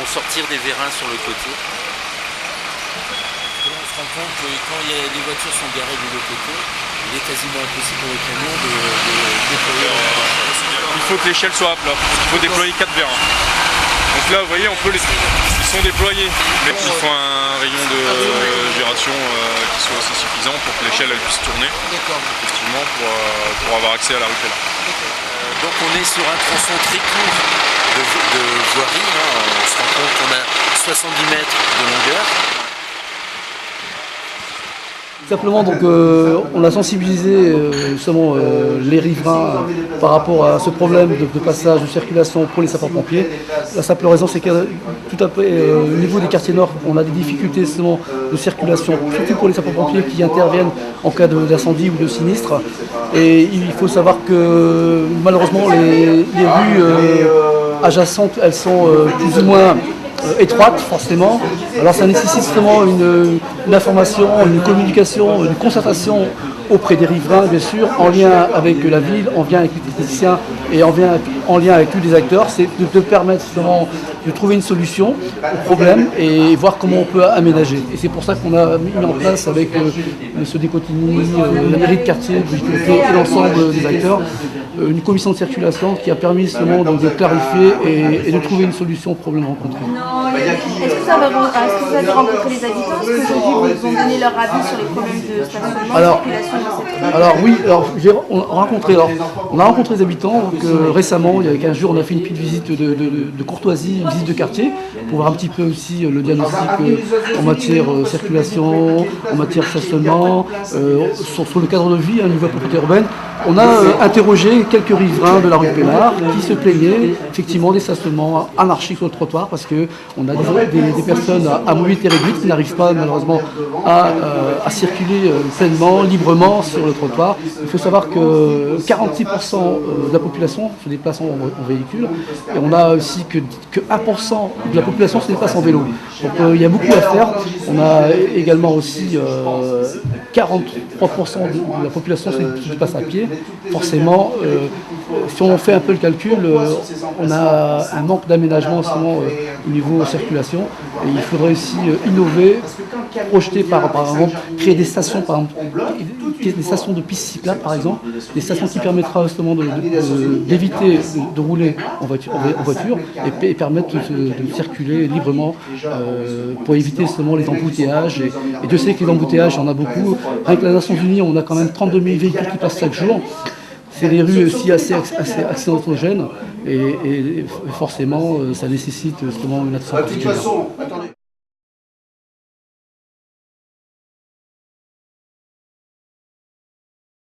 sortir des vérins sur le côté. Là, on se rend compte que quand les voitures sont garées de l'autre côté, il est quasiment impossible pour le camion de déployer. Il faut que l'échelle soit à plat. Il faut déployer 4 vérins. Donc là, vous voyez, ils sont déployés. Mais il faut un rayon de duration qui soit aussi suffisant pour que l'échelle puisse tourner. Effectivement, pour avoir accès à la rue Pella. Donc on est sur un tronçon très court de voirie. Hein. On se rend compte qu'on a 70 mètres de longueur. Simplement, donc, on a sensibilisé justement les riverains par rapport à ce problème de passage de circulation pour les sapeurs-pompiers. La simple raison, c'est que tout à fait au niveau des quartiers nord, on a des difficultés justement de circulation, surtout pour les sapeurs-pompiers qui interviennent en cas d'incendie ou de sinistre. Et il faut savoir que malheureusement, les rues adjacentes, elles sont plus ou moins étroite forcément. Alors ça nécessite justement une information, une communication, une concertation auprès des riverains bien sûr, en lien avec la ville, en lien avec les techniciens et en lien avec tous les acteurs. C'est de permettre justement de trouver une solution au problème et voir comment on peut aménager. Et c'est pour ça qu'on a mis en place avec M. Descotigny, la mairie de quartier, et l'ensemble des acteurs, une commission de circulation qui a permis justement de clarifier et de trouver une solution au problème rencontré. Est-ce que vous avez rencontré les habitants? Est-ce qu'aujourd'hui ils vous ont donné leur avis sur les problèmes de stationnement, de circulation dans cette rue? Alors oui, on a rencontré les habitants récemment, il y a 15 jours, on a fait une petite visite de courtoisie, une visite de quartier, pour voir un petit peu aussi le diagnostic en matière circulation, en matière stationnement, sur le cadre de vie au niveau de la propriété urbaine. On a interrogé quelques riverains de la rue Pellard qui se plaignaient effectivement des stationnements anarchiques sur le trottoir parce qu'on a des personnes à mobilité réduite qui n'arrivent pas malheureusement à circuler pleinement, librement sur le trottoir. Il faut savoir que 46% de la population se déplace en véhicule et on a aussi que 1% de la population se déplace en vélo. Donc il y a beaucoup à faire. On a également aussi 43% de la population se déplace à pied. Forcément, si on fait un peu le calcul, on a un manque d'aménagement au niveau circulation. Et il faudrait aussi innover, projeter par exemple, créer des stations, par exemple, des stations de pistes cyclables par exemple, des stations qui permettra justement d'éviter de rouler en voiture et permettre de circuler librement pour éviter justement les embouteillages. Et Dieu sait que les embouteillages, il y en a beaucoup. Rien que les Nations Unies, on a quand même 32 000 véhicules qui passent chaque jour. C'est des rues aussi assez accidentogènes et forcément ça nécessite justement une attention particulière.